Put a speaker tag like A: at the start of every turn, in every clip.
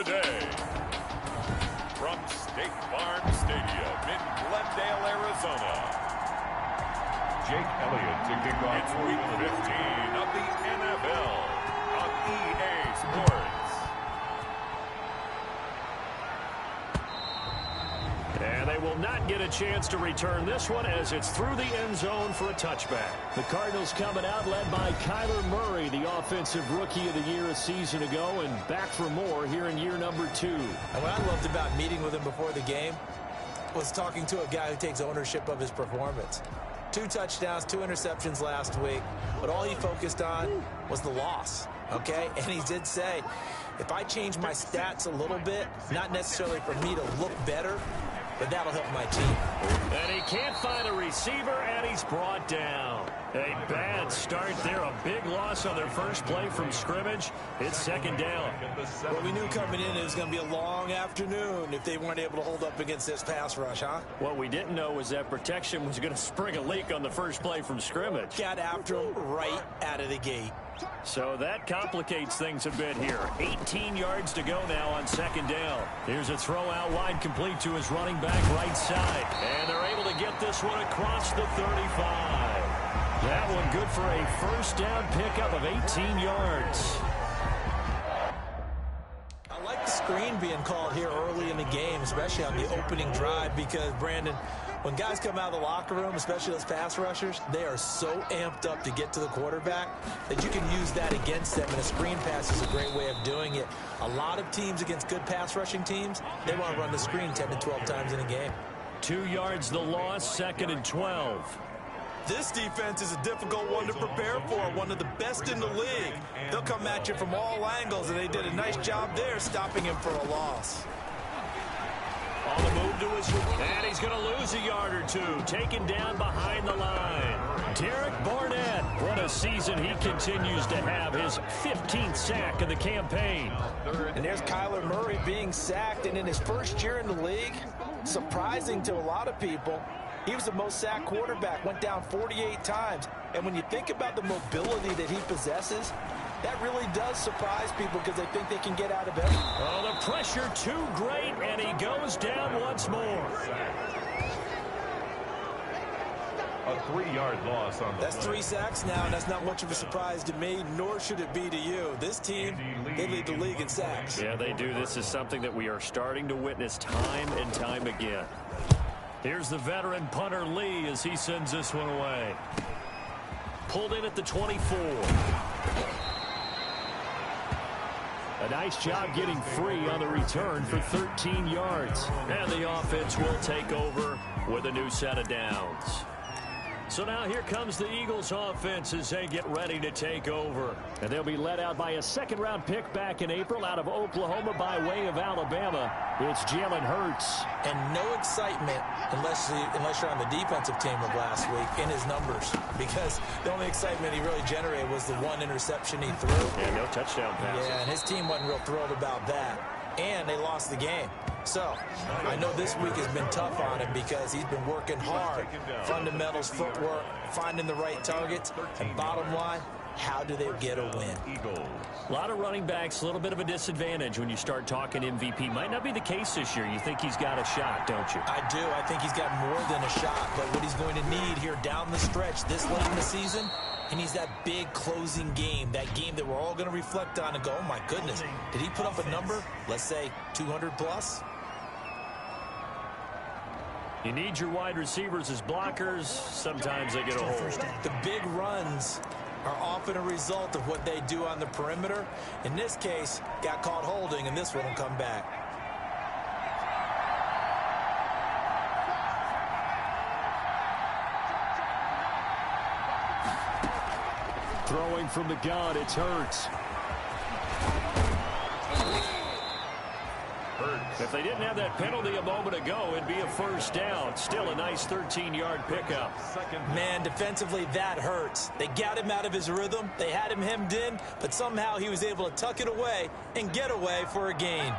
A: today. From State Farm Stadium in Glendale, Arizona. Jake Elliott to kick off. It's Week 15 of the NFL on EA Sports.
B: And they will not get a chance to return this one as it's through the end zone for a touchback. The Cardinals coming out led by Kyler Murray, the offensive rookie of the year a season ago, and back for more here in year number 2.
C: And what I loved about meeting with him before the game was talking to a guy who takes ownership of his performance. 2 touchdowns, 2 interceptions last week, but all he focused on was the loss, okay? And he did say, if I change my stats a little bit, not necessarily for me to look better, but that'll help my team.
B: And he can't find a receiver, and he's brought down. A bad start there, a big loss on their first play from scrimmage. It's second down.
C: Well, we knew coming in it was going to be a long afternoon if they weren't able to hold up against this pass rush, huh?
B: What we didn't know was that protection was going to spring a leak on the first play from scrimmage.
C: Got after him right out of the gate.
B: So that complicates things a bit here. 18 yards to go now on second down. Here's a throw out wide, complete to his running back right side. And they're able to get this one across the 35. That one good for a first down pickup of 18 yards.
C: I like the screen being called here early in the game, especially on the opening drive, because, Brandon, when guys come out of the locker room, especially those pass rushers, they are so amped up to get to the quarterback that you can use that against them, and a screen pass is a great way of doing it. A lot of teams against good pass rushing teams, they want to run the screen 10 to 12 times in a game.
B: 2 yards the loss, second and 12.
C: This defense is a difficult one to prepare for, one of the best in the league. They'll come at you from all angles, and they did a nice job there stopping him for a loss.
B: On the move to his, and he's going to lose a yard or 2, taken down behind the line. Derek Barnett, what a season he continues to have, his 15th sack of the campaign.
C: And there's Kyler Murray being sacked, and in his first year in the league, surprising to a lot of people, he was the most sacked quarterback, went down 48 times. And when you think about the mobility that he possesses, that really does surprise people because they think they can get out of it.
B: Oh, the pressure too great, and he goes down once more.
A: A 3-yard loss on the
C: That's 3 sacks now, and that's not much of a surprise to me, nor should it be to you. This team, they lead the league in sacks.
B: Yeah, they do. This is something that we are starting to witness time and time again. Here's the veteran punter Lee as he sends this one away. Pulled in at the 24. A nice job getting free on the return for 13 yards. And the offense will take over with a new set of downs. So now here comes the Eagles offense as they get ready to take over. And they'll be led out by a second-round pick back in April out of Oklahoma by way of Alabama. It's Jalen Hurts.
C: And no excitement unless you're on the defensive team of last week in his numbers. Because the only excitement he really generated was the 1 interception he threw.
B: Yeah, no touchdown passes.
C: Yeah, and his team wasn't real thrilled about that. And they lost the game. So, I know this week has been tough on him because he's been working hard. Fundamentals, footwork, finding the right targets. And bottom line, how do they get a win?
B: A lot of running backs, a little bit of a disadvantage when you start talking MVP. Might not be the case this year. You think he's got a shot, don't you?
C: I do. I think he's got more than a shot. But what he's going to need here down the stretch this late in the season, he needs that big closing game, that game that we're all going to reflect on and go, oh, my goodness, did he put up a number, let's say 200 plus?
B: You need your wide receivers as blockers. Sometimes they get a hold.
C: The big runs are often a result of what they do on the perimeter. In this case, got caught holding, and this one will come back.
B: Throwing from the gun, it's Hurts. If they didn't have that penalty a moment ago, it'd be a first down. Still a nice 13-yard pickup.
C: Man, defensively, that hurts. They got him out of his rhythm. They had him hemmed in, but somehow he was able to tuck it away and get away for a gain.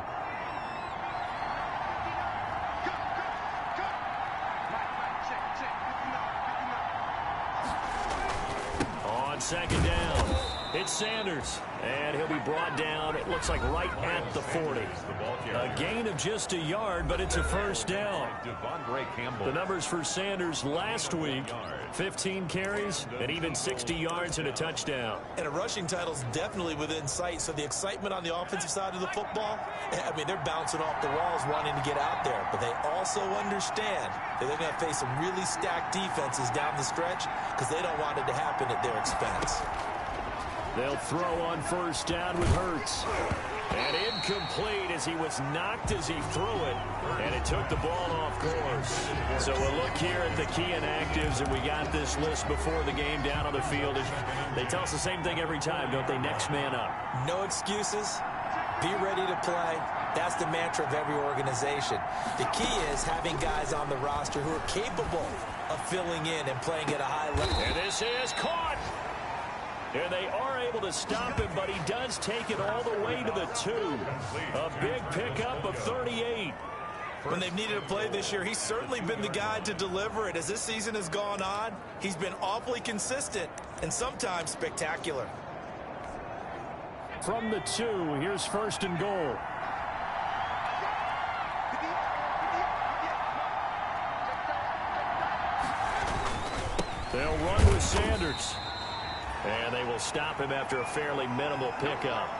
C: On
B: second down, It's Sanders, and he'll be brought down, it looks like right at the 40. A gain of just a yard, but it's a first down. The numbers for Sanders last week, 15 carries and even 60 yards and a touchdown.
C: And a rushing title's definitely within sight, so the excitement on the offensive side of the football, I mean, they're bouncing off the walls wanting to get out there, but they also understand that they're going to face some really stacked defenses down the stretch because they don't want it to happen at their expense.
B: They'll throw on first down with Hurts. And incomplete as he was knocked as he threw it. And it took the ball off course. So we'll look here at the key inactives, and we got this list before the game down on the field. They tell us the same thing every time, don't they? Next man up.
C: No excuses. Be ready to play. That's the mantra of every organization. The key is having guys on the roster who are capable of filling in and playing at a high level.
B: And this is caught. And they are able to stop him, but he does take it all the way to the 2. A big pickup of 38.
C: When they've needed a play this year, he's certainly been the guy to deliver it. As this season has gone on, he's been awfully consistent and sometimes spectacular.
B: From the 2, here's first and goal. They'll run with Sanders. And they will stop him after a fairly minimal pickup.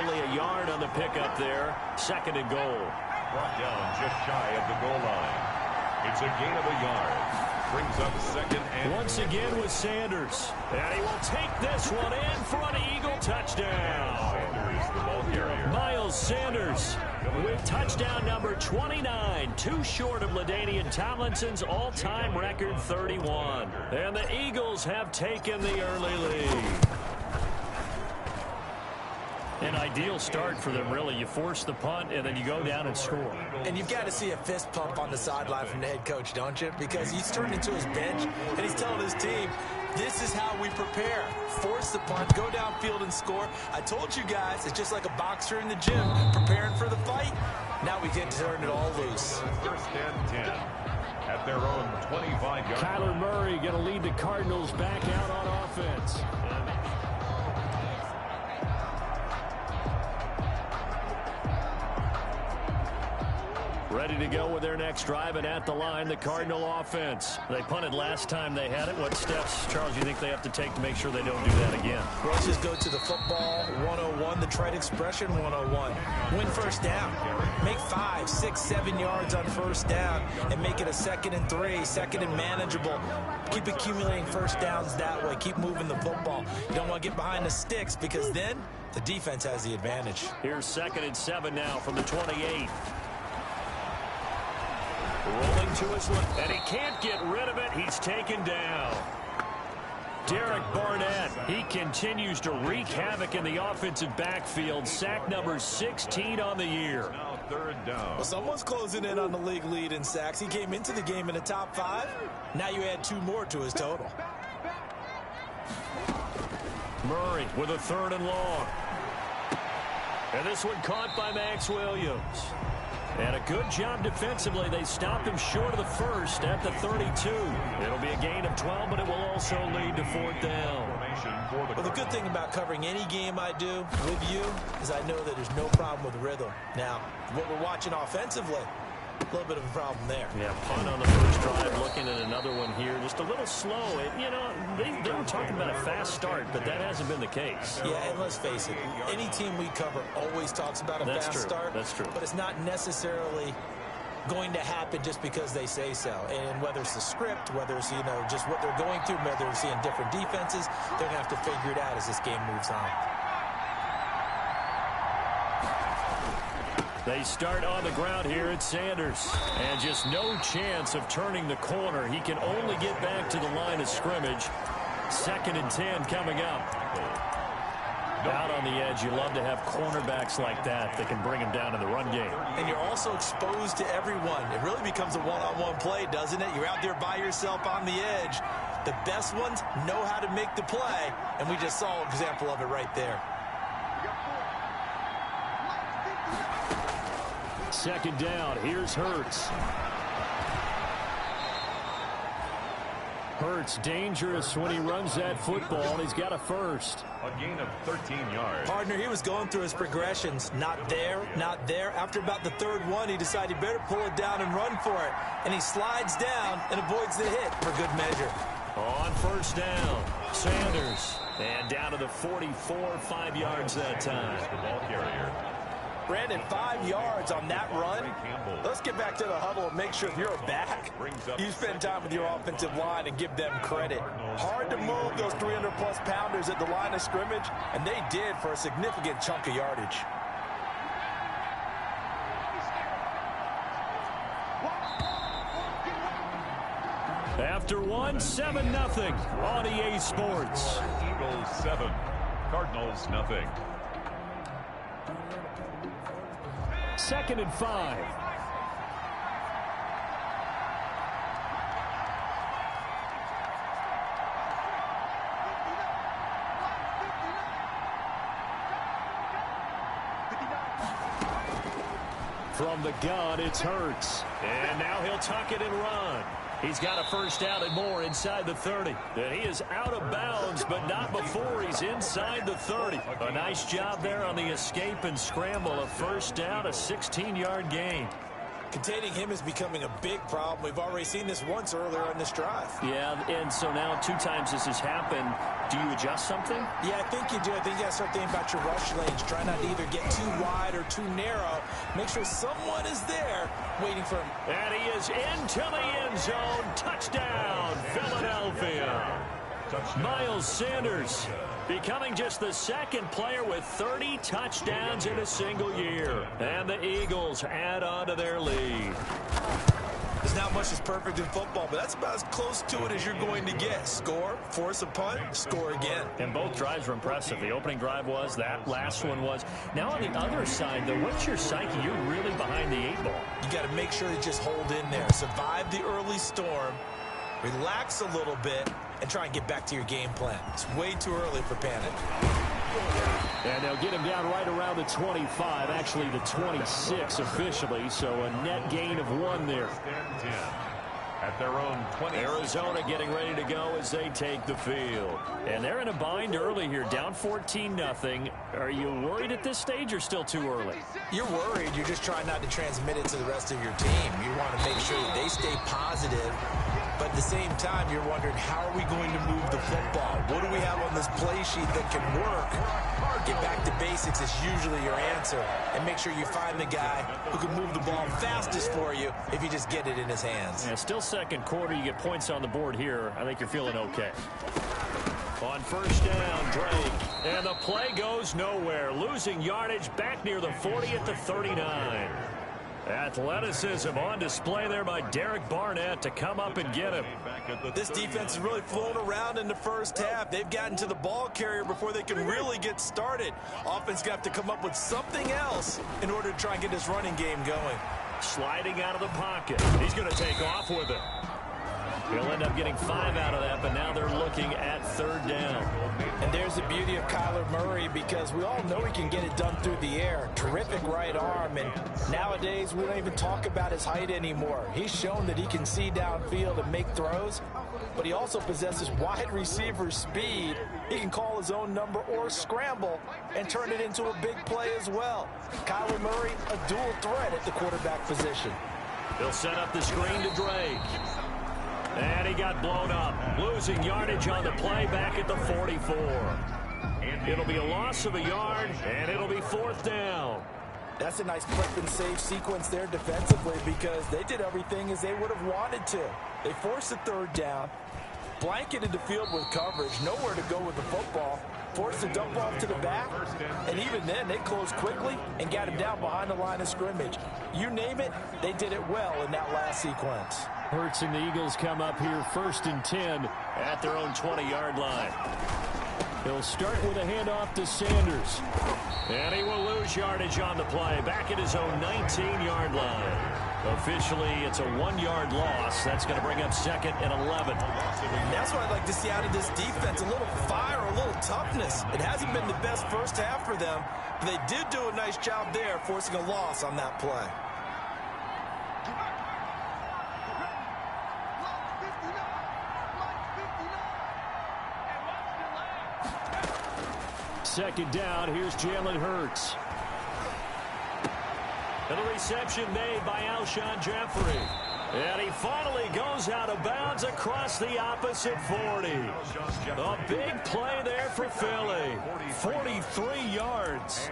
B: Only a yard on the pickup there. Second and goal.
A: Brought down just shy of the goal line. It's a gain of a yard. Brings up second and...
B: Once again with Sanders. And he will take this one in for an Eagle touchdown.
A: Sanders, the ball carrier.
B: Miles Sanders with touchdown number 29. Too short of LaDainian Tomlinson's all-time record 31. And the Eagles have taken the early lead. An ideal start for them, really. You force the punt, and then you go down and score.
C: And you've got to see a fist pump on the sideline from the head coach, don't you? Because he's turned into his bench, and he's telling his team, this is how we prepare. Force the punt, go downfield and score. I told you guys, it's just like a boxer in the gym, preparing for the fight. Now we get to turn it all loose.
A: First and 10 at their own 25-yard.
B: Kyler Murray going to lead the Cardinals back out on offense. Ready to go with their next drive, and at the line, the Cardinal offense. They punted last time they had it. What steps, Charles, you think they have to take to make sure they don't do that again?
C: Well, let's just go to the football 101, the trade expression 101. Win first down. Make 5, 6, 7 yards on first down and make it a 2nd and 3, 2nd and manageable. Keep accumulating first downs that way. Keep moving the football. You don't want to get behind the sticks because then the defense has the advantage.
B: Here's 2nd and 7 now from the 28. Rolling to his left, and he can't get rid of it. He's taken down. Derek Barnett, he continues to wreak havoc in the offensive backfield. Sack number 16 on the year.
A: Now third down.
C: Well, someone's closing in on the league lead in sacks. He came into the game in the top 5. Now you add 2 more to his total.
B: Murray with a 3rd and long. And this one caught by Max Williams. And a good job defensively. They stopped him short of the first at the 32. It'll be a gain of 12, but it will also lead to 4th down.
C: Well, the good thing about covering any game I do with you is I know that there's no problem with rhythm. Now, what we're watching offensively, a little bit of a problem there.
B: Yeah, punt on the first drive, looking at another one here. Just a little slow. They were talking about a fast start, but that hasn't been the case.
C: Yeah, and let's face it, any team we cover always talks about a fast start.
B: That's true.
C: But it's not necessarily going to happen just because they say so. And whether it's the script, whether it's, just what they're going through, whether it's seeing different defenses, they're going to have to figure it out as this game moves on.
B: They start on the ground here at Sanders. And just no chance of turning the corner. He can only get back to the line of scrimmage. 2nd and 10 coming up. Out on the edge, you love to have cornerbacks like that can bring him down in the run game.
C: And you're also exposed to everyone. It really becomes a one-on-one play, doesn't it? You're out there by yourself on the edge. The best ones know how to make the play, and we just saw an example of it right there.
B: 2nd down, here's Hurts. Hurts dangerous when he runs that football, and he's got a first.
A: A gain of 13 yards.
C: Partner, he was going through his progressions. Not there, not there. After about the third one, he decided he better pull it down and run for it. And he slides down and avoids the hit for good measure.
B: On first down, Sanders. And down to the 44, 5 yards that time.
A: The ball carrier.
C: Brandon, 5 yards on that run. Let's get back to the huddle and make sure if you're a back, you spend time with your offensive line and give them credit. Hard to move those 300-plus pounders at the line of scrimmage, and they did for a significant chunk of yardage.
B: After one, 7-0 on EA Sports.
A: Eagles 7, Cardinals nothing.
B: 2nd and 5. From the gun, it's Hurts. And now he'll tuck it and run. He's got a first down and more inside the 30. And he is out of bounds, but not before he's inside the 30. A nice job there on the escape and scramble. A first down, a 16-yard gain.
C: Containing him is becoming a big problem. We've already seen this once earlier in this drive.
B: Yeah, and so now 2 times this has happened. Do you adjust something?
C: Yeah, I think you do. I think you got to start thinking about your rush lanes. Try not to either get too wide or too narrow. Make sure someone is there waiting for him.
B: And he is into the end zone. Touchdown, Philadelphia. Miles Sanders becoming just the 2nd player with 30 touchdowns in a single year. And the Eagles add on to their lead.
C: There's not much that's perfect in football, but that's about as close to it as you're going to get. Score, force a punt, score again.
B: And both drives were impressive. The opening drive was, that last one was. Now on the other side, though, what's your psyche? You're really behind the 8 ball.
C: You got to make sure you just hold in there. Survive the early storm, relax a little bit, and try and get back to your game plan. It's way too early for panic.
B: And they'll get him down right around the 25, actually the 26 officially, so a net gain of 1 there.
A: At their own 20.
B: Arizona getting ready to go as they take the field. And they're in a bind early here, down 14-0. Are you worried at this stage or still too early?
C: You're worried. You're just trying not to transmit it to the rest of your team. You want to make sure that they stay positive. But at the same time, you're wondering, how are we going to move the football? What do we have on this play sheet that can work? Get back to basics is usually your answer. And make sure you find the guy who can move the ball fastest for you if you just get it in his hands.
B: Yeah, still 2nd quarter. You get points on the board here. I think you're feeling okay. On first down, Drake. And the play goes nowhere. Losing yardage back near the 40 at the 39. Athleticism on display there by Derek Barnett to come up and get him.
C: This defense has really flown around in the first half. They've gotten to the ball carrier before they can really get started. Offense going to have to come up with something else in order to try and get this running game going.
B: Sliding out of the pocket. He's going to take off with it. He'll end up getting 5 out of that, but now they're looking at 3rd down.
C: And there's the beauty of Kyler Murray, because we all know he can get it done through the air. Terrific right arm, and nowadays we don't even talk about his height anymore. He's shown that he can see downfield and make throws, but he also possesses wide receiver speed. He can call his own number or scramble and turn it into a big play as well. Kyler Murray, a dual threat at the quarterback position.
B: He'll set up the screen to Drake. And he got blown up, losing yardage on the play back at the 44. It'll be a loss of a yard, and it'll be 4th down.
C: That's a nice clip and save sequence there defensively, because they did everything as they would have wanted to. They forced the 3rd down, blanketed the field with coverage, nowhere to go with the football, forced the dump off to the back, and even then they closed quickly and got him down behind the line of scrimmage. You name it, they did it well in that last sequence.
B: Hurts and the Eagles come up here 1st and 10 at their own 20-yard line. He'll start with a handoff to Sanders. And he will lose yardage on the play, back at his own 19-yard line. Officially, it's a 1-yard loss. That's going to bring up 2nd and 11.
C: That's what I'd like to see out of this defense, a little fire, a little toughness. It hasn't been the best first half for them, but they did do a nice job there, forcing a loss on that play.
B: second down. Here's Jalen Hurts. And the reception made by Alshon Jeffrey. And he finally goes out of bounds across the opposite 40. A big play there for Philly. 43 yards.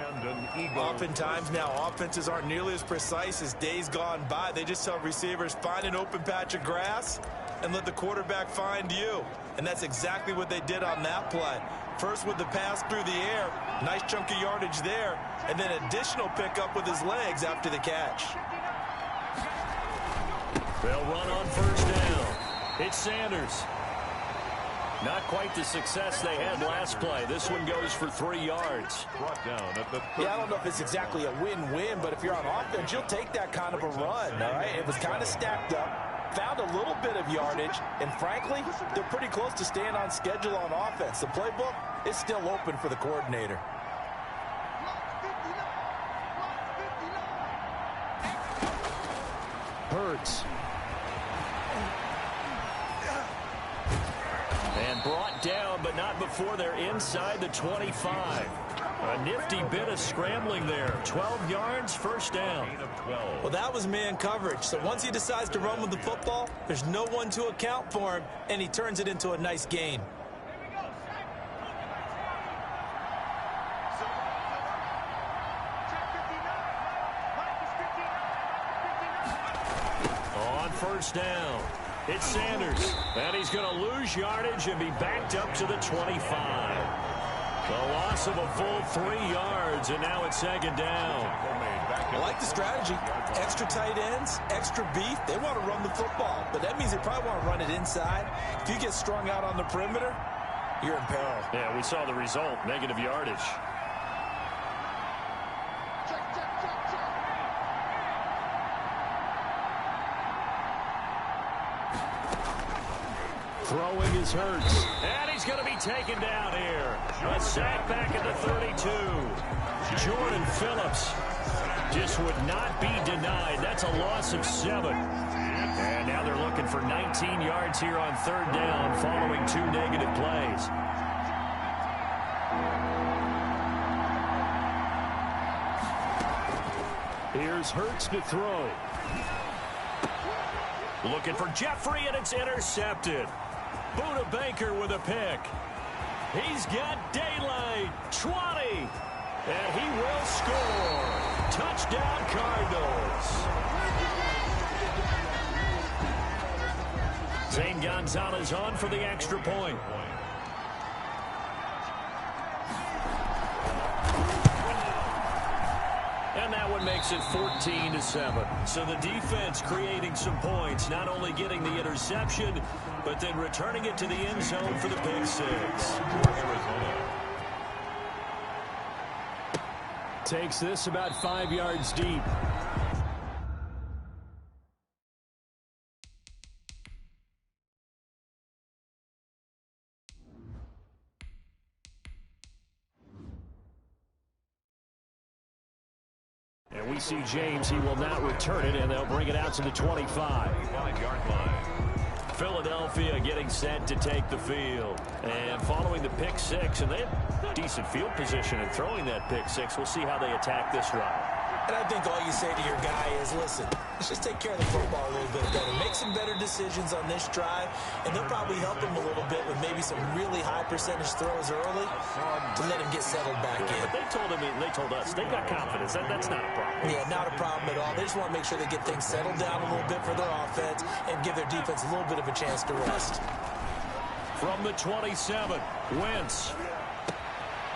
C: Oftentimes now, offenses aren't nearly as precise as days gone by. They just tell receivers, find an open patch of grass and let the quarterback find you. And that's exactly what they did on that play. First with the pass through the air, nice chunk of yardage there, and then additional pickup with his legs after the catch.
B: They'll run on first down. It's Sanders. Not quite the success they had last play. This one goes for 3 yards.
A: Brought down at the
C: Yeah, I don't know if it's exactly a win-win, but if you're on offense, you'll take that kind of a run, all right? It was kind of stacked up, found a little bit of yardage, and frankly, they're pretty close to staying on schedule on offense. The playbook is still open for the coordinator.
B: Hurts. And brought down, but not before they're inside the 25. A nifty bit of scrambling there. 12 yards, first down.
C: Well, that was man coverage. So once he decides to run with the football, there's no one to account for him, and he turns it into a nice gain.
B: On first down, it's Sanders. And he's going to lose yardage and be backed up to the 25. The loss of a full 3 yards, and now it's second down.
C: I like the strategy. Extra tight ends, extra beef. They want to run the football, but that means they probably want to run it inside. If you get strung out on the perimeter, you're in peril.
B: Yeah, we saw the result, negative yardage. Throwing is Hurts. And he's going to be taken down here. A sack back at the 32. Jordan Phillips just would not be denied. That's a loss of 7. And now they're looking for 19 yards here on third down following 2 negative plays. Here's Hurts to throw. Looking for Jeffrey, and it's intercepted. Buda Baker with a pick. He's got daylight. 20. And he will score. Touchdown, Cardinals. Zane Gonzalez on for the extra point. And that one makes it 14-7. So the defense creating some points, not only getting the interception, but then returning it to the end zone for the pick 6. Takes this about 5 yards deep. And we see James. He will not return it, and they'll bring it out to the 25.
A: 5-yard line.
B: Philadelphia getting set to take the field. And following the pick 6, and they have decent field position in throwing that pick 6. We'll see how they attack this run.
C: And I think all you say to your guy is, listen, let's just take care of the football a little bit better. Make some better decisions on this drive, and they'll probably help him a little bit with maybe some really high percentage throws early to let him get settled back in.
B: But they told us, they've got confidence. That's not a problem.
C: Yeah, not a problem at all. They just want to make sure they get things settled down a little bit for their offense and give their defense a little bit of a chance to rest.
B: From the 27, Wentz.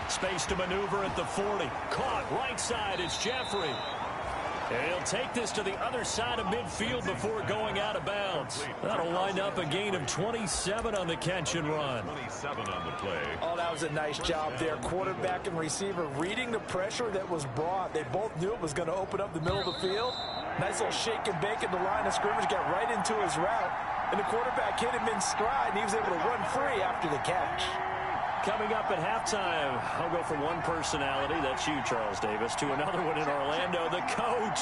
B: Space to maneuver at the 40. Caught right side. It's Jeffrey. And he'll take this to the other side of midfield before going out of bounds. That'll wind up a gain of 27 on the catch and run.
A: 27 on the play.
C: Oh, that was a nice job there. Quarterback and receiver reading the pressure that was brought. They both knew it was going to open up the middle of the field. Nice little shake and bake at the line of scrimmage. Got right into his route. And the quarterback hit him in stride, and he was able to run free after the catch.
B: Coming up at halftime, I'll go from one personality, that's you, Charles Davis, to another one in Orlando, the coach.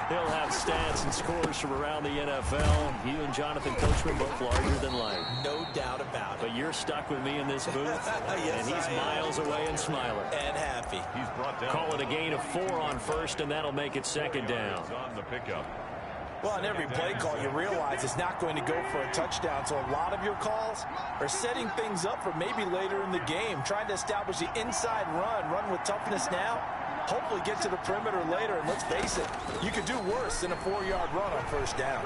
B: He'll have stats and scores from around the NFL. You and Jonathan Coachman both larger than life.
C: No doubt about it.
B: But you're stuck with me in this booth,
C: yes,
B: and he's miles away and smiling.
C: And happy.
A: He's brought down.
B: Call it a gain of 4 on first, and that'll make it second down.
A: On the pickup.
C: Well, on every play call, you realize it's not going to go for a touchdown. So a lot of your calls are setting things up for maybe later in the game, trying to establish the inside run with toughness now, hopefully get to the perimeter later. And let's face it, you could do worse than a 4-yard run on first down.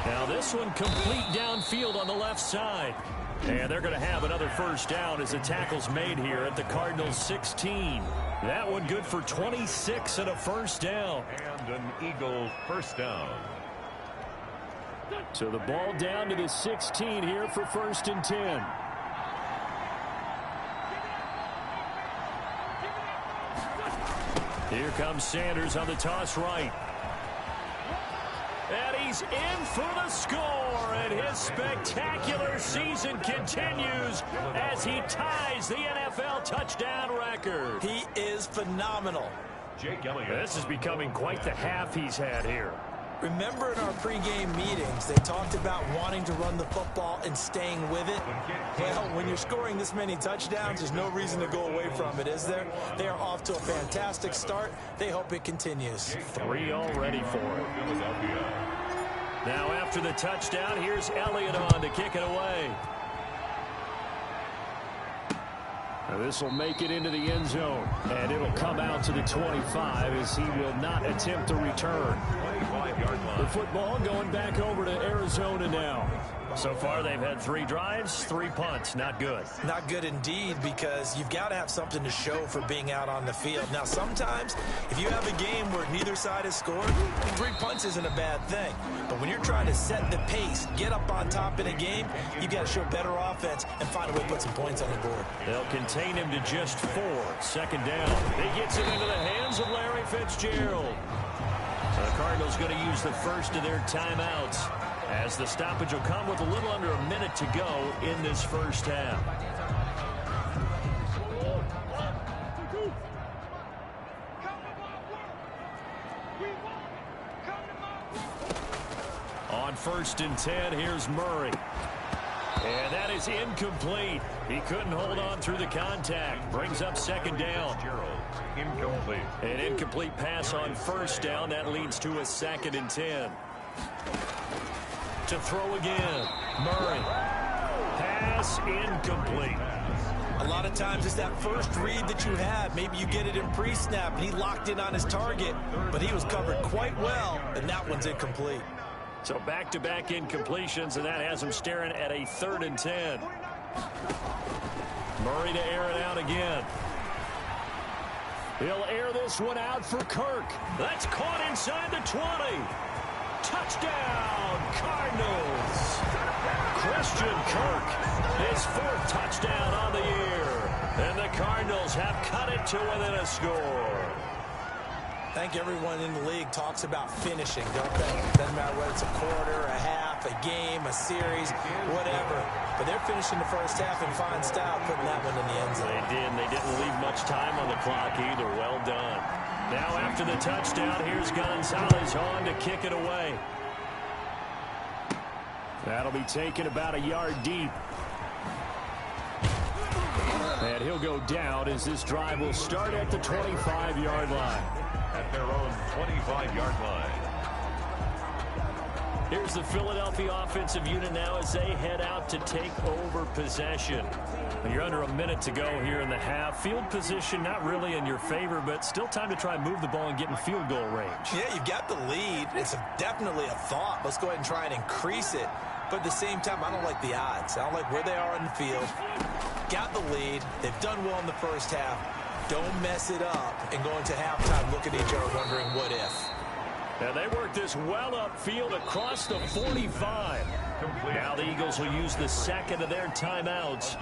B: Now this one complete downfield on the left side. And they're going to have another first down as the tackle's made here at the Cardinals' 16. That one good for 26 and a first down.
A: And an Eagle first down.
B: So the ball down to the 16 here for first and 10. Here comes Sanders on the toss right. And he's in for the score, and his spectacular season continues as he ties the NFL touchdown record.
C: He is phenomenal.
A: Jake Elliott.
B: This is becoming quite the half he's had here.
C: Remember in our pregame meetings, they talked about wanting to run the football and staying with it? Well, when you're scoring this many touchdowns, there's no reason to go away from it, is there? They are off to a fantastic start. They hope it continues.
B: 3 already for him.
A: Philadelphia.
B: Now after the touchdown, here's Elliott on to kick it away. Now this will make it into the end zone, and it'll come out to the 25 as he will not attempt to return.
A: 25-yard line.
B: The football going back over to Arizona now. So far, they've had 3 drives, 3 punts. Not good.
C: Not good indeed, because you've got to have something to show for being out on the field. Now, sometimes, if you have a game where neither side has scored, 3 punts isn't a bad thing. But when you're trying to set the pace, get up on top in a game, you've got to show better offense and find a way to put some points on the board.
B: They'll contain him to just 4. Second down. He gets it into the hands of Larry Fitzgerald. So the Cardinals going to use the first of their timeouts, as the stoppage will come with a little under a minute to go in this first half. On first and 10, here's Murray. And that is incomplete. He couldn't hold on through the contact. Brings up second down.
A: Incomplete.
B: An incomplete pass on first down. That leads to a second and 10. To throw again. Murray. Pass incomplete.
C: A lot of times it's that first read that you have. Maybe you get it in pre-snap and he locked in on his target, but he was covered quite well, and that one's incomplete.
B: So back-to-back incompletions, and that has him staring at a 3rd and 10. Murray to air it out again. He'll air this one out for Kirk. That's caught inside the 20. Touchdown, Cardinals. Christian Kirk, his 4th touchdown on the year. And the Cardinals have cut it to within a score.
C: I think everyone in the league talks about finishing, don't they? Doesn't matter whether it's a quarter, a half, a game, a series, whatever. But they're finishing the first half in fine style, putting that one in the end zone.
B: They did, and they didn't leave much time on the clock either. Well done. Now after the touchdown, here's Gonzalez on to kick it away. That'll be taken about a yard deep. And he'll go down as this drive will start at the 25-yard line.
A: At their own 25-yard line.
B: Here's the Philadelphia offensive unit now as they head out to take over possession. And you're under a minute to go here in the half. Field position not really in your favor, but still time to try and move the ball and get in field goal range.
C: Yeah, you've got the lead. It's definitely a thought. Let's go ahead and try and increase it. But at the same time, I don't like the odds. I don't like where they are on the field. Got the lead. They've done well in the first half. Don't mess it up and go into halftime looking at each other wondering what if.
B: And they work this well upfield across the 45. Now the Eagles will use the second of their timeouts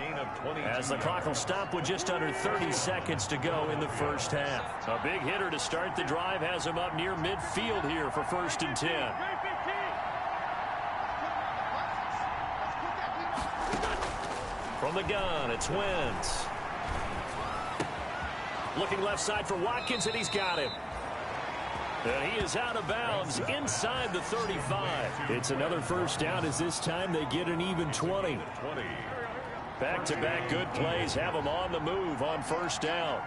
B: as the clock will stop with just under 30 seconds to go in the first half. A big hitter to start the drive has him up near midfield here for first and 10. From the gun, it's Wentz. Looking left side for Watkins, and he's got him. And he is out of bounds inside the 35. It's another first down as this time they get an even 20. Back-to-back good plays have them on the move on first down.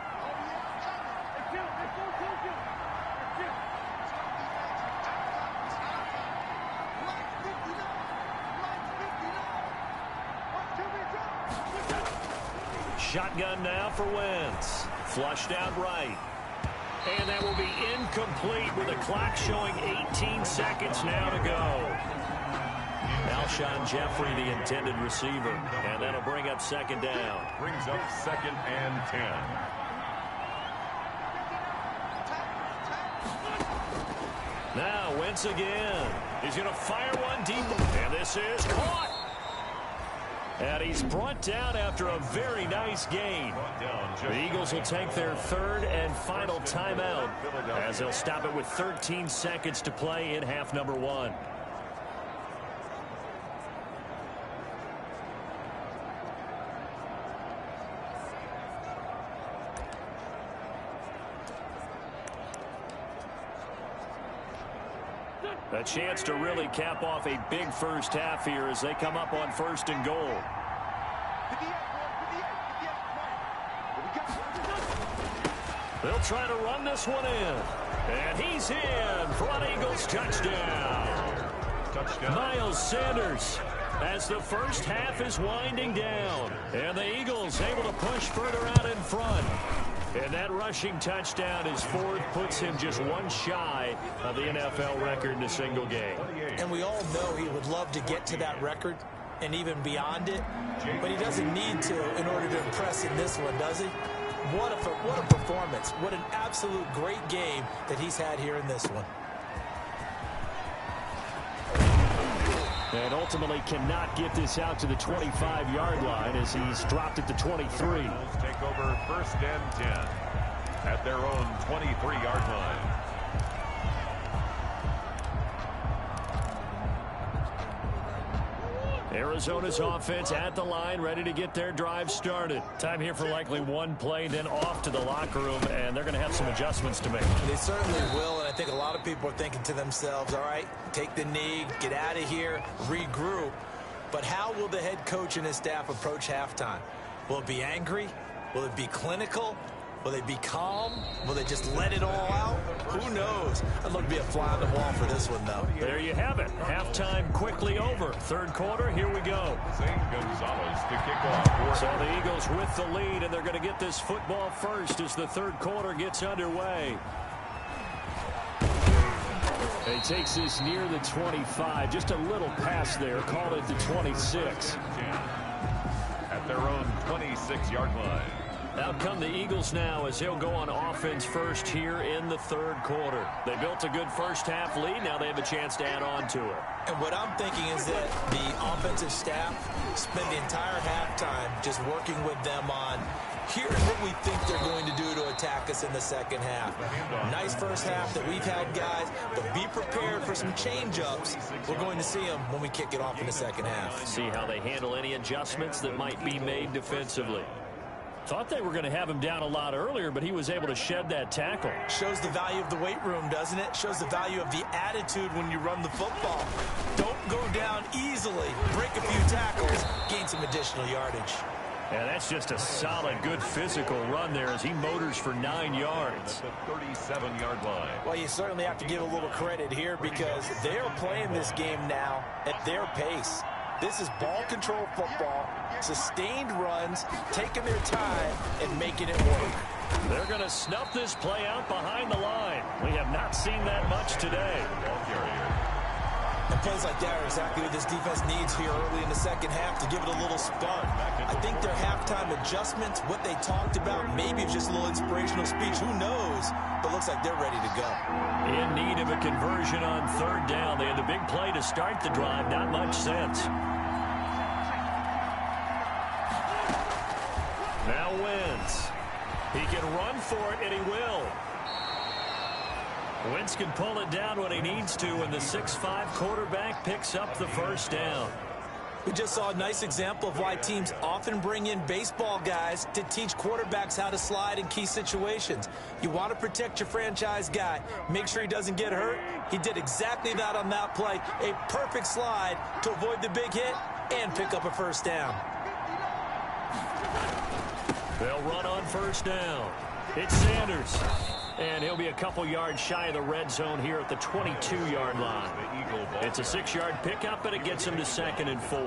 B: Shotgun now for Wentz. Flushed out right. And that will be incomplete with the clock showing 18 seconds now to go. Alshon Jeffrey, the intended receiver. And that'll bring up second down.
A: Brings up 2nd and 10.
B: Now Wentz again. He's going to fire one deep. And this is caught. And he's brought down after a very nice gain. The Eagles will take their third and final timeout as they'll stop it with 13 seconds to play in half number 1. A chance to really cap off a big first half here as they come up on 1st and goal. They'll try to run this one in. And he's in for an Eagles touchdown. Miles Sanders as the first half is winding down. And the Eagles able to push further out in front. And that rushing touchdown is 4th, puts him just one shy of the NFL record in a single game.
C: And we all know he would love to get to that record and even beyond it, but he doesn't need to in order to impress in this one, does he? What a performance. What an absolute great game that he's had here in this one.
B: And ultimately cannot get this out to the 25-yard line as he's dropped at the 23.
A: Take over 1st and 10 at their own 23-yard line.
B: Arizona's offense at the line, ready to get their drive started. Time here for likely one play, then off to the locker room, and they're going to have some adjustments to make.
C: They certainly will, and I think a lot of people are thinking to themselves, all right, take the knee, get out of here, regroup. But how will the head coach and his staff approach halftime? Will it be angry? Will it be clinical? Will they be calm? Will they just let it all out? Who knows? I'd love to be a fly on the wall for this one, though.
B: There you have it. Halftime quickly over. 3rd quarter, here we go.
A: Zane Gonzalez to kick off.
B: So the Eagles with the lead, and they're going to get this football first as the 3rd quarter gets underway. He takes this near the 25. Just a little pass there. Call it the 26.
A: At their own 26-yard line.
B: Out come the Eagles now as they'll go on offense first here in the 3rd quarter. They built a good first half lead. Now they have a chance to add on to it.
C: And what I'm thinking is that the offensive staff spend the entire halftime just working with them on, here's what we think they're going to do to attack us in the second half. Nice first half that we've had, guys, but be prepared for some change-ups. We're going to see them when we kick it off in the second half.
B: See how they handle any adjustments that might be made defensively. Thought they were going to have him down a lot earlier, but he was able to shed that tackle.
C: Shows the value of the weight room, doesn't it? Shows the value of the attitude when you run the football. Don't go down easily. Break a few tackles. Gain some additional yardage.
B: And that's just a solid, good physical run there as he motors for 9 yards.
A: The 37-yard line.
C: Well, you certainly have to give a little credit here because they're playing this game now at their pace. This is ball control football, sustained runs, taking their time, and making it work.
B: They're going to snuff this play out behind the line. We have not seen that much today.
A: Ball carrier.
C: And plays like that are exactly what this defense needs here early in the second half to give it a little spark. I think their halftime adjustments, what they talked about, maybe it's just a little inspirational speech. Who knows? But looks like they're ready to go.
B: In need of a conversion on 3rd down. They had the big play to start the drive. Not much sense. Now Wentz. He can run for it, and he will. Wentz can pull it down when he needs to, and the 6'5" quarterback picks up the first down.
C: We just saw a nice example of why teams often bring in baseball guys to teach quarterbacks how to slide in key situations. You want to protect your franchise guy. Make sure he doesn't get hurt. He did exactly that on that play. A perfect slide to avoid the big hit and pick up a first down.
B: They'll run on first down. It's Sanders. And he'll be a couple yards shy of the red zone here at the 22-yard line. It's a 6-yard pickup, and it gets him to 2nd and 4.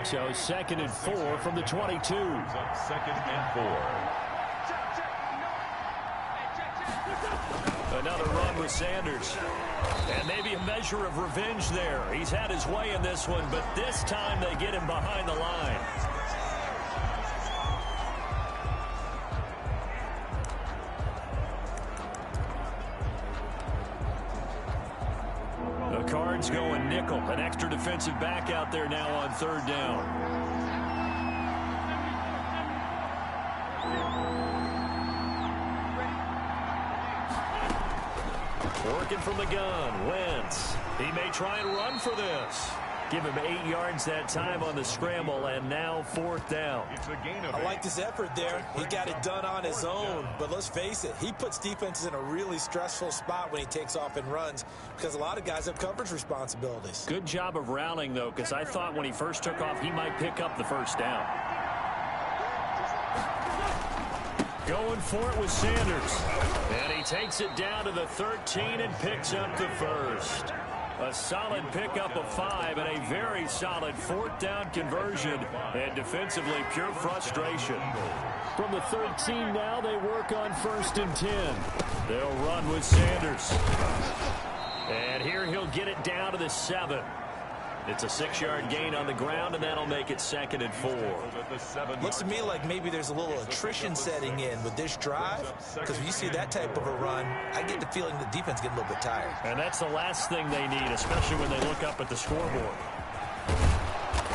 B: So 2nd and 4 from the 22.
A: 2nd and 4.
B: Another run with Sanders. And maybe a measure of revenge there. He's had his way in this one, but this time they get him behind the line. The Cards going nickel. An extra defensive back out there now on 3rd down. Working from the gun, Wentz. He may try and run for this. Give him 8 yards that time on the scramble, and now 4th down.
A: It's a gain of
C: I like his effort there. He got it done on his own. But let's face it, he puts defenses in a really stressful spot when he takes off and runs because a lot of guys have coverage responsibilities.
B: Good job of rallying, though, because I thought when he first took off, he might pick up the first down. Going for it with Sanders. And he takes it down to the 13 and picks up the first. A solid pickup of 5 and a very solid 4th down conversion. And defensively, pure frustration. From the 13 now, they work on 1st and 10. They'll run with Sanders. And here he'll get it down to the 7. It's a 6-yard gain on the ground, and that'll make it 2nd and 4.
C: Looks to me like maybe there's a little attrition setting in with this drive, because when you see that type of a run, I get the feeling the defense getting a little bit tired.
B: And that's the last thing they need, especially when they look up at the scoreboard.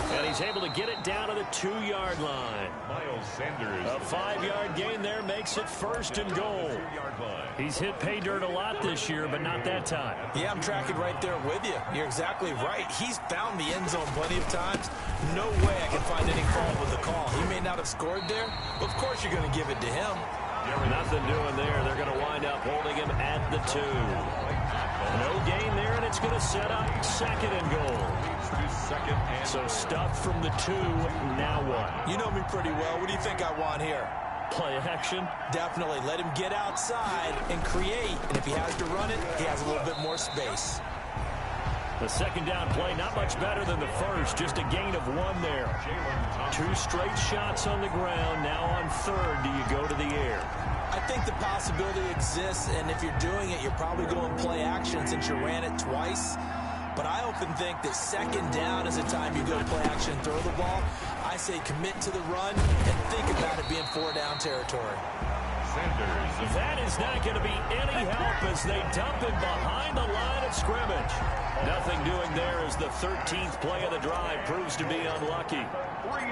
B: And he's able to get it down to the 2-yard line.
A: Miles Sanders.
B: A 5-yard gain there makes it 1st and goal. He's hit pay dirt a lot this year, but not that time.
C: Yeah, I'm tracking right there with you. You're exactly right. He's found the end zone plenty of times. No way I can find any fault with the call. He may not have scored there, but of course you're going to give it to him.
B: Nothing doing there. They're going to wind up holding him at the 2. No gain there, and it's going to set up 2nd and goal. So stuff from the 2. Now what?
C: You know me pretty well. What do you think I want here?
B: Play action?
C: Definitely. Let him get outside and create. And if he has to run it, he has a little bit more space.
B: The 2nd down play, not much better than the first. Just a gain of 1 there. 2 straight shots on the ground. Now on 3rd, do you go to the air?
C: I think the possibility exists, and if you're doing it, you're probably going play action since you ran it twice. But I often think that 2nd down is the time you go play action and throw the ball. I say commit to the run and think about it being 4-down territory.
B: That is not going to be any help as they dump him behind the line of scrimmage. Nothing doing there as the 13th play of the drive proves to be unlucky.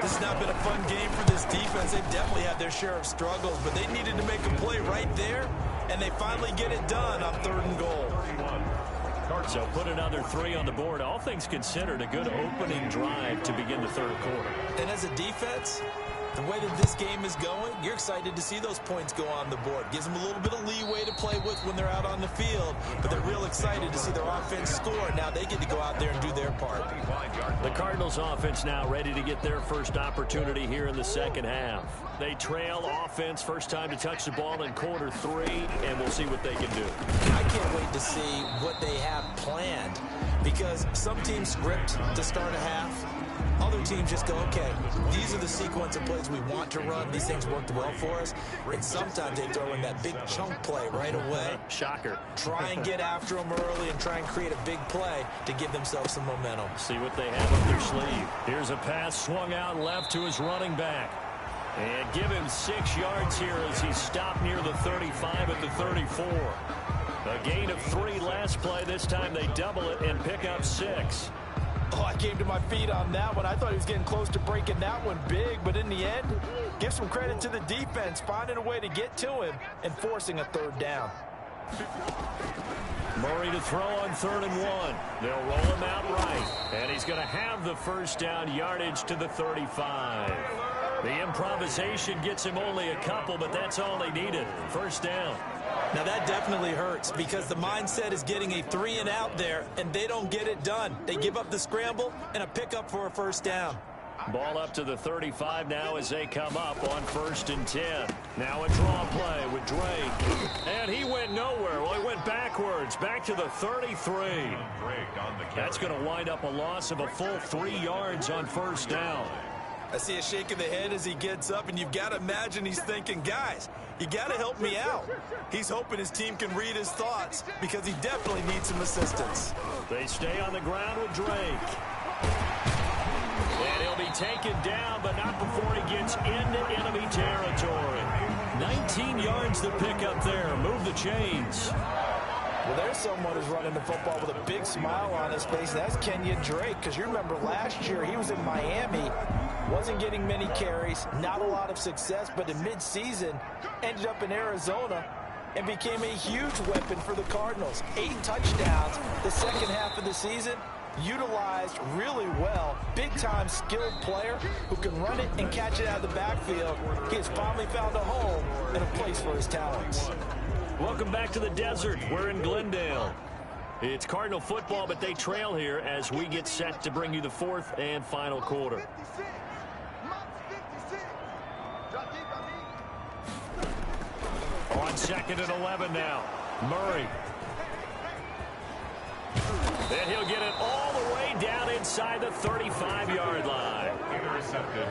C: This has not been a fun game for this defense. They've definitely had their share of struggles, but they needed to make a play right there, and they finally get it done on 3rd and goal.
B: So put another 3 on the board. All things considered, a good opening drive to begin the 3rd quarter.
C: And as a defense, the way that this game is going, you're excited to see those points go on the board. Gives them a little bit of leeway to play with when they're out on the field, but they're real excited to see their offense score. Now they get to go out there and do their part.
B: The Cardinals offense now ready to get their first opportunity here in the 2nd half. They trail offense, first time to touch the ball in quarter 3, and we'll see what they can do.
C: I can't wait to see what they have planned, because some teams script to start a half. Other teams just go, okay, these are the sequence of plays we want to run. These things worked well for us. And sometimes they throw in that big chunk play right away.
B: Shocker.
C: Try and get after them early and try and create a big play to give themselves some momentum.
B: See what they have up their sleeve. Here's a pass swung out left to his running back. And give him 6 yards here as he stopped near the 35 at the 34. A gain of 3 last play. This time they double it and pick up 6.
C: Oh, I came to my feet on that one. I thought he was getting close to breaking that one big, but in the end, give some credit to the defense, finding a way to get to him and forcing a 3rd down.
B: Murray to throw on 3rd and 1. They'll roll him out right. And he's going to have the first down, yardage to the 35. The improvisation gets him only a couple, but that's all they needed. First down.
C: Now that definitely hurts because the mindset is getting a 3 and out there, and they don't get it done. They give up the scramble and a pickup for a first down.
B: Ball up to the 35 now as they come up on 1st and 10. Now a draw play with Drake. And he went nowhere. Well, he went backwards, back to the 33. That's going to wind up a loss of a full 3 yards on first down.
C: I see a shake of the head as he gets up, and you've got to imagine he's thinking, guys, you got to help me out. He's hoping his team can read his thoughts because he definitely needs some assistance.
B: They stay on the ground with Drake. And he'll be taken down, but not before he gets into enemy territory. 19 yards to pick up there. Move the chains.
C: Well, there's someone who's running the football with a big smile on his face. That's Kenyon Drake, because you remember last year he was in Miami, wasn't getting many carries, not a lot of success, but in midseason ended up in Arizona and became a huge weapon for the Cardinals. 8 touchdowns the second half of the season. Utilized really well. Big-time skilled player who can run it and catch it out of the backfield. He has finally found a home and a place for his talents.
B: Welcome back to the desert. We're in Glendale. It's Cardinal football, but they trail here as we get set to bring you the 4th and final quarter. On 2nd and 11 now. Murray. And he'll get it all the way down inside the 35-yard line.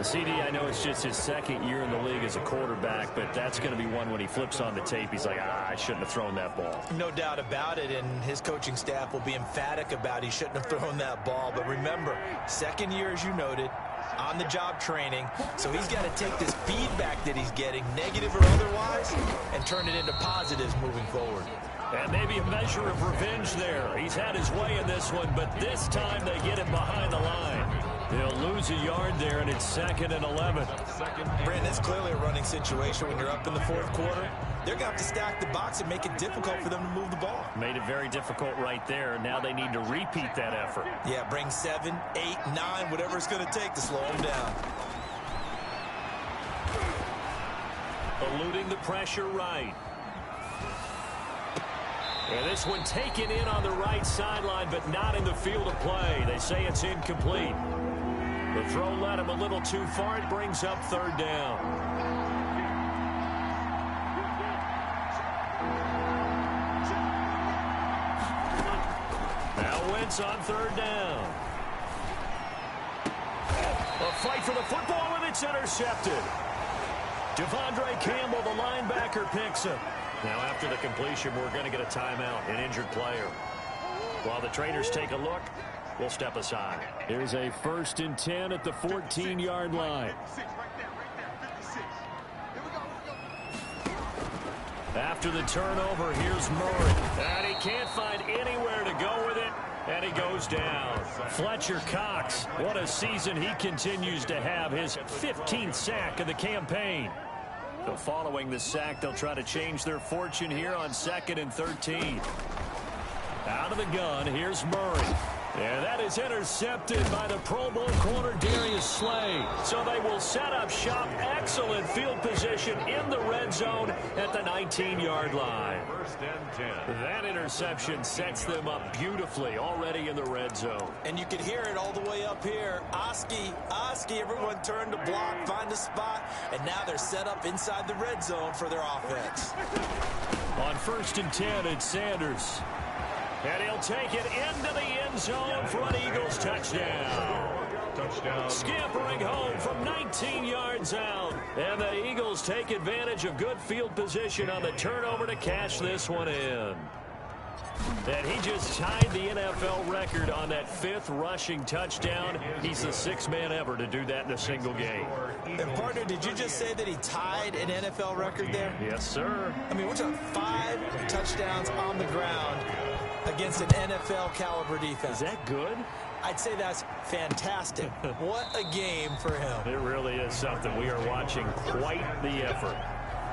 B: CD, I know it's just his 2nd year in the league as a quarterback, but that's going to be one when he flips on the tape. He's like, I shouldn't have thrown that ball.
C: No doubt about it, and his coaching staff will be emphatic about he shouldn't have thrown that ball. But remember, 2nd year, as you noted, on-the-job training, so he's got to take this feedback that he's getting, negative or otherwise, and turn it into positives moving forward.
B: And maybe a measure of revenge there. He's had his way in this one, but this time they get him behind the line. They'll lose a yard there, and it's 2nd and 11.
C: Brandon, it's clearly a running situation when you're up in the 4th quarter. They're going to have to stack the box and make it difficult for them to move the ball.
B: Made it very difficult right there. Now they need to repeat that effort.
C: Yeah, bring 7, 8, 9, whatever it's going to take to slow them down.
B: Eluding the pressure right. And this one taken in on the right sideline, but not in the field of play. They say it's incomplete. The throw led him a little too far. It brings up 3rd down. Now Wentz on 3rd down. A fight for the football, and it's intercepted. Devondre Campbell, the linebacker, picks him. Now, after the completion, we're going to get a timeout, an injured player. While the traders take a look, we'll step aside. Here's a 1st and 10 at the 14-yard line. After the turnover, here's Murray. And he can't find anywhere to go with it, and he goes down. Fletcher Cox, what a season he continues to have, his 15th sack of the campaign. So following the sack, they'll try to change their fortune here on 2nd and 13. Out of the gun, here's Murray. And that is intercepted by the Pro Bowl corner Darius Slay. So they will set up shop. Excellent field position in the red zone at the 19-yard line.
A: 1st and 10.
B: That interception sets them up beautifully already in the red zone.
C: And you can hear it all the way up here. Oski, everyone turned to block, find a spot, and now they're set up inside the red zone for their offense.
B: On 1st and 10, it's Sanders. And he'll take it into the end zone for an Eagles touchdown. Scampering home from 19 yards out. And the Eagles take advantage of good field position on the turnover to cash this one in. And he just tied the NFL record on that 5th rushing touchdown. He's the 6th man ever to do that in a single game.
C: And partner, did you just say that he tied an NFL record there?
B: Yes, sir.
C: I mean, we're talking 5 touchdowns on the ground against an NFL caliber defense.
B: Is that good?
C: I'd say that's fantastic. What a game for him.
B: It really is something. We are watching quite the effort.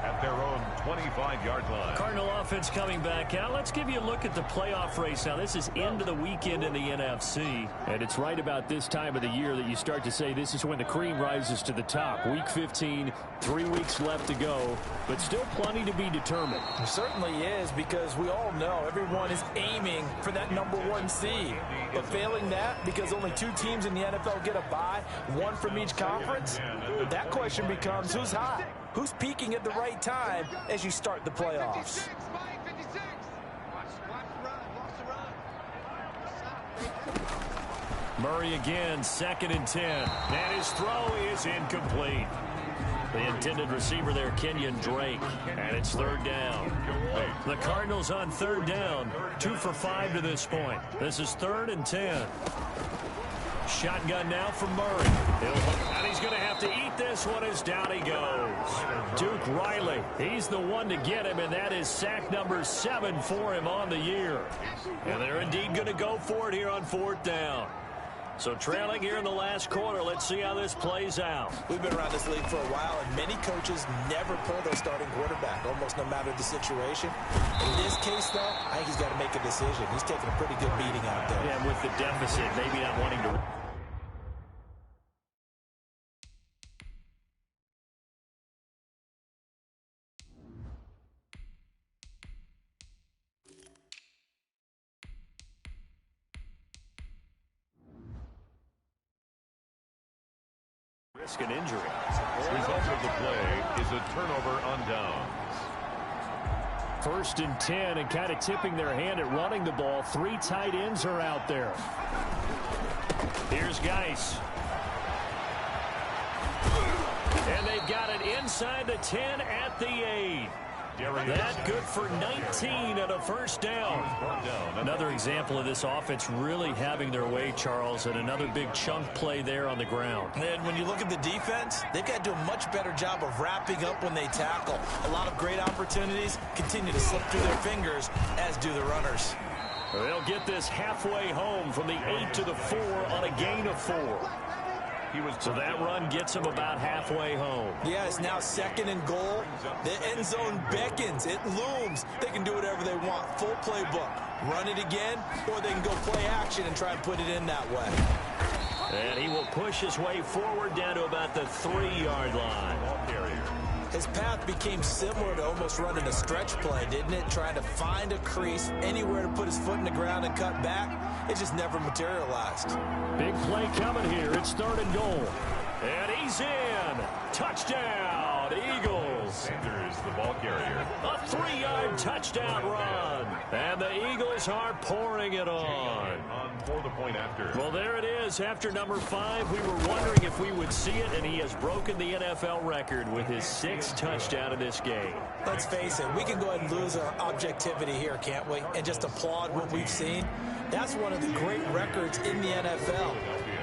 A: at their own 25-yard line.
B: Cardinal offense coming back out. Let's give you a look at the playoff race. Now, this is into the weekend in the NFC. And it's right about this time of the year that you start to say this is when the cream rises to the top. Week 15, 3 weeks left to go, but still plenty to be determined.
C: It certainly is, because we all know everyone is aiming for that #1 seed. But failing that, because only 2 teams in the NFL get a bye, 1 from each conference, that question becomes who's hot? Who's peaking at the right time as you start the playoffs?
B: Murray again, 2nd and 10. And his throw is incomplete. The intended receiver there, Kenyon Drake. And it's 3rd down. The Cardinals on 3rd down. 2 for 5 to this point. This is 3rd and 10. Shotgun now from Murray. And he's going to have to eat this one as down he goes. Duke Riley, he's the one to get him, and that is sack number 7 for him on the year. And they're indeed going to go for it here on 4th down. So trailing here in the last quarter. Let's see how this plays out.
C: We've been around this league for a while, and many coaches never pull their starting quarterback, almost no matter the situation. In this case, though, I think he's got to make a decision. He's taking a pretty good beating out there.
B: Yeah, with the deficit, maybe not wanting to... risk an injury.
A: The result of the play is a turnover on downs.
B: 1st and 10, and kind of tipping their hand at running the ball. 3 tight ends are out there. Here's Geis. And they've got it inside the 10 at the 8. That good for 19 and a 1st down. Another example of this offense really having their way, Charles, and another big chunk play there on the ground.
C: And when you look at the defense, they've got to do a much better job of wrapping up when they tackle. A lot of great opportunities continue to slip through their fingers, as do the runners.
B: They'll get this halfway home from the 8 to the 4 on a gain of 4. So that run gets them about halfway home.
C: Yeah, it's now 2nd and goal. The end zone beckons. It looms. They can do whatever they want. Full playbook. Run it again, or they can go play action and try and put it in that way.
B: And he will push his way forward down to about the 3-yard line.
C: His path became similar to almost running a stretch play, didn't it? Trying to find a crease, anywhere to put his foot in the ground and cut back. It just never materialized.
B: Big play coming here. It's 3rd and goal. And he's in. Touchdown, Eagles.
A: Sanders, the ball carrier.
B: A 3-yard touchdown run. And the Eagles are pouring it on.
A: For the point after.
B: Well, there it is. After number 5, we were wondering if we would see it, and he has broken the NFL record with his 6th touchdown in this game.
C: Let's face it, we can go ahead and lose our objectivity here, can't we? And just applaud what we've seen. That's one of the great records in the NFL.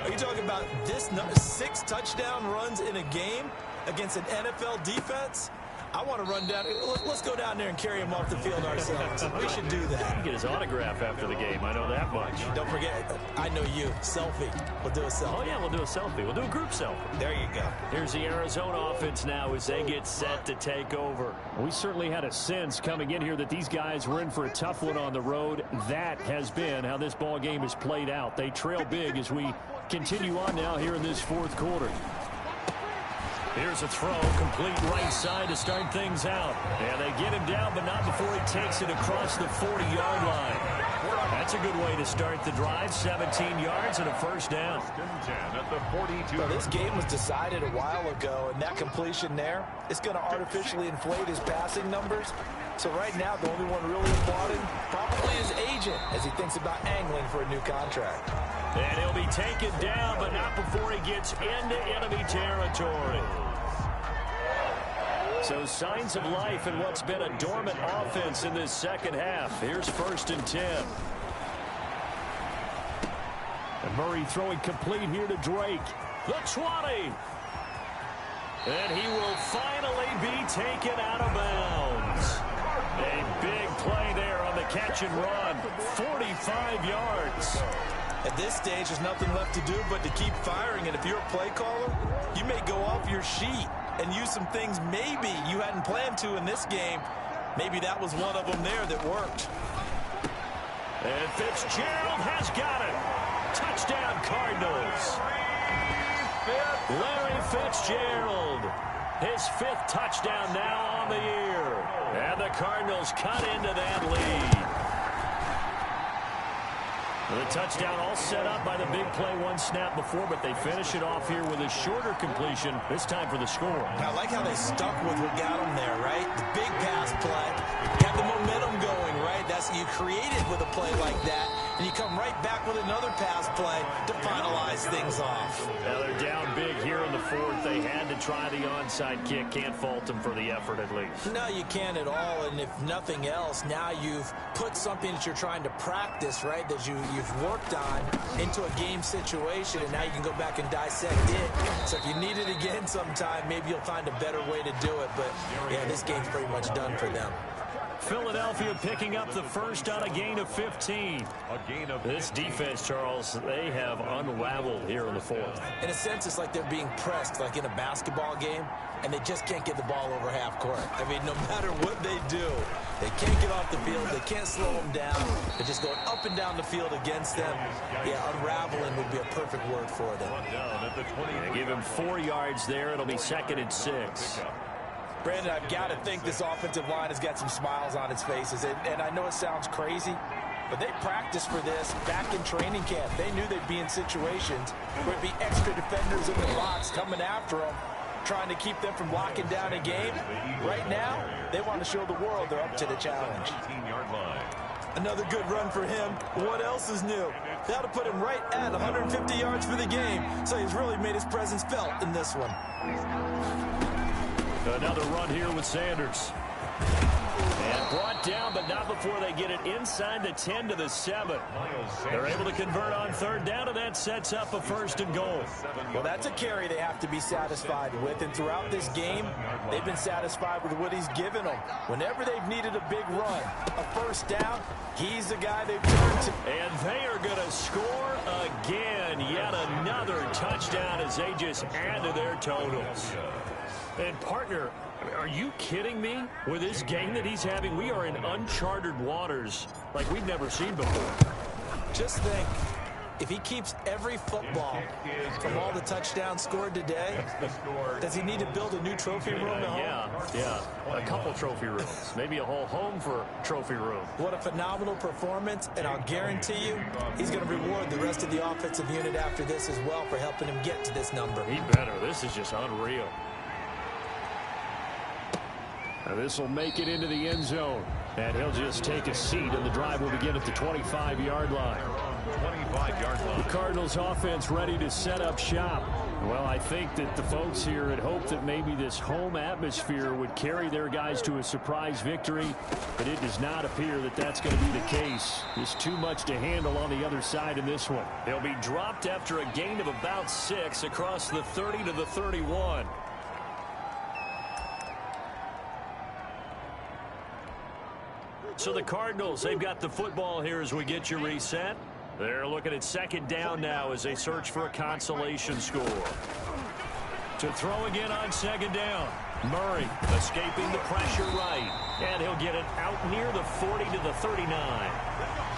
C: Are you talking about this 6 touchdown runs in a game against an NFL defense? I want to run down. Let's go down there and carry him off the field ourselves. We should do that.
B: Get his autograph after the game. I know that much.
C: Don't forget, I know you. Selfie. We'll do a selfie.
B: Oh, yeah, we'll do a selfie. We'll do a group selfie.
C: There you go.
B: Here's the Arizona offense now as they get set to take over. We certainly had a sense coming in here that these guys were in for a tough one on the road. That has been how this ball game has played out. They trail big as we continue on now here in this 4th quarter. Here's a throw, complete right side to start things out. And they get him down, but not before he takes it across the 40-yard line. That's a good way to start the drive. 17 yards and a 1st down.
A: At the 42.
C: Well, this game was decided a while ago, and that completion there is going to artificially inflate his passing numbers. So right now, the only one really applauding probably his agent as he thinks about angling for a new contract.
B: And he'll be taken down, but not before he gets into enemy territory. So signs of life in what's been a dormant offense in this 2nd half. Here's 1st and 10. And Murray throwing complete here to Drake. The 20. And he will finally be taken out of bounds. A big play there on the catch and run. 45 yards.
C: At this stage, there's nothing left to do but to keep firing. And if you're a play caller, you may go off your sheet. and use some things maybe you hadn't planned to in this game. Maybe that was one of them there that worked.
B: And Fitzgerald has got it. Touchdown, Cardinals. Larry Fitzgerald. His 5th touchdown now on the year. And the Cardinals cut into that lead. The touchdown all set up by the big play one snap before, but they finish it off here with a shorter completion, this time for the score.
C: I like how they stuck with what got them there, right? The big pass play, got the momentum going, right? That's you created with a play like that, and you come right back with another pass play to finalize things off.
B: Now they're down big here in the 4th. They had to try the onside kick. Can't fault them for the effort at least.
C: No, you can't at all, and if nothing else, now you've put something that you're trying to practice, right, that you've worked on into a game situation, and now you can go back and dissect it. So if you need it again sometime, maybe you'll find a better way to do it. But, yeah, this game's pretty much done for them.
B: Philadelphia picking up the first on a gain of 15. This defense, Charles, they have unraveled here in the 4th.
C: In a sense, it's like they're being pressed, like in a basketball game, and they just can't get the ball over half court. I mean, no matter what they do, they can't get off the field. They can't slow them down. They're just going up and down the field against them. Yeah, unraveling would be a perfect word for them.
B: Give him 4 yards there. It'll be 2nd and 6.
C: Brandon, I've got to think this offensive line has got some smiles on its faces. And I know it sounds crazy, but they practiced for this back in training camp. They knew they'd be in situations where it'd be extra defenders in the box coming after them, trying to keep them from locking down a game. Right now, they want to show the world they're up to the challenge. Another good run for him. What else is new? That'll put him right at 150 yards for the game. So he's really made his presence felt in this one.
B: Another run here with Sanders. And brought down, but not before they get it inside the 10 to the 7. They're able to convert on 3rd down, and that sets up a 1st and goal.
C: Well, that's a carry they have to be satisfied with. And throughout this game, they've been satisfied with what he's given them. Whenever they've needed a big run, a 1st down, he's the guy they've turned to.
B: And they are going to score again. Yet another touchdown as they just add to their totals. And, partner, are you kidding me? With this game that he's having, we are in uncharted waters like we've never seen before.
C: Just think, if he keeps every football from all the touchdowns scored today, does he need to build a new trophy room at home?
B: Yeah. A couple trophy rooms. Maybe a whole home for trophy room.
C: What a phenomenal performance, and I'll guarantee you he's going to reward the rest of the offensive unit after this as well for helping him get to this number.
B: He better. This is just unreal. This will make it into the end zone. And he'll just take a seat, and the drive will begin at the 25-yard line. 25-yard line. The Cardinals offense ready to set up shop. Well, I think that the folks here had hoped that maybe this home atmosphere would carry their guys to a surprise victory, but it does not appear that that's going to be the case. There's too much to handle on the other side in this one. They'll be dropped after a gain of about 6 across the 30 to the 31. So the Cardinals, they've got the football here as we get you reset. They're looking at 2nd down now as they search for a consolation score. To throw again on 2nd down. Murray escaping the pressure right. And he'll get it out near the 40 to the 39.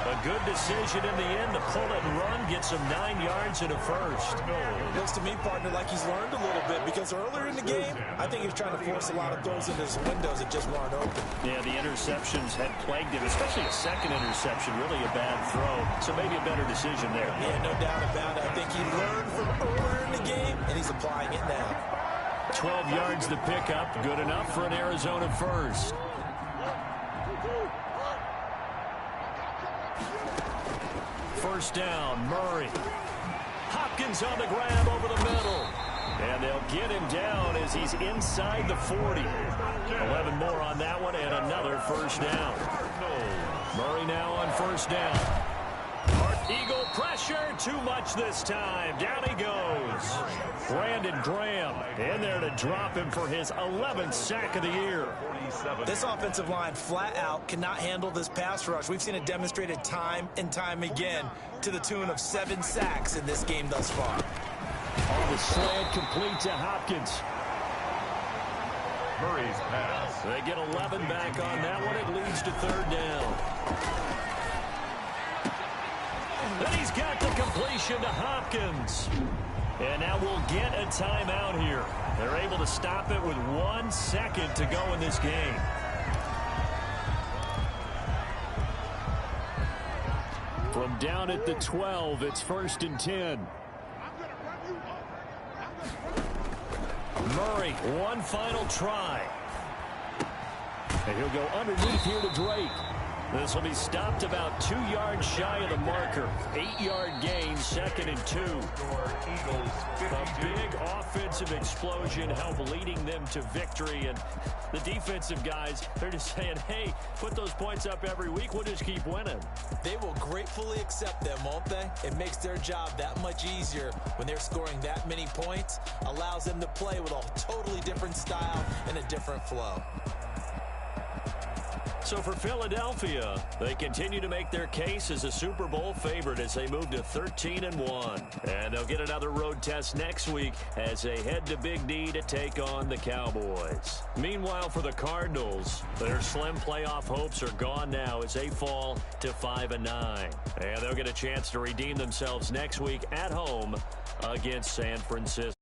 B: A good decision in the end to pull it and run, gets him 9 yards and a 1st.
C: Looks to me, partner, like he's learned a little bit, because earlier in the game, I think he was trying to force a lot of throws into his windows that just weren't open.
B: Yeah, the interceptions had plagued him, especially a 2nd interception, really a bad throw. So maybe a better decision there.
C: Yeah, no doubt about it. I think he learned from earlier in the game, and he's applying it now.
B: 12 yards to pick up, good enough for an Arizona 1st. First down, Murray. Hopkins on the grab over the middle. And they'll get him down as he's inside the 40. 11 more on that one and another 1st down. Murray now on 1st down. Eagle pressure, too much this time. Down he goes. Brandon Graham in there to drop him for his 11th sack of the year.
C: This offensive line flat out cannot handle this pass rush. We've seen it demonstrated time and time again to the tune of 7 sacks in this game thus far.
B: On the slant, complete to Hopkins.
A: Murray's pass.
B: They get 11 back on that one. It leads to third down. And he's got the completion to Hopkins. And now we'll get a timeout here. They're able to stop it with 1 second to go in this game. From down at the 12, it's 1st and 10. Murray, one final try. And he'll go underneath here to Drake. This will be stopped about 2 yards shy of the marker. 8-yard gain, 2nd and 2. A big offensive explosion helped leading them to victory. And the defensive guys, they're just saying, hey, put those points up every week. We'll just keep winning.
C: They will gratefully accept them, won't they? It makes their job that much easier when they're scoring that many points. Allows them to play with a totally different style and a different flow.
B: So for Philadelphia, they continue to make their case as a Super Bowl favorite as they move to 13-1. And they'll get another road test next week as they head to Big D to take on the Cowboys. Meanwhile, for the Cardinals, their slim playoff hopes are gone now as they fall to 5-9. And they'll get a chance to redeem themselves next week at home against San Francisco.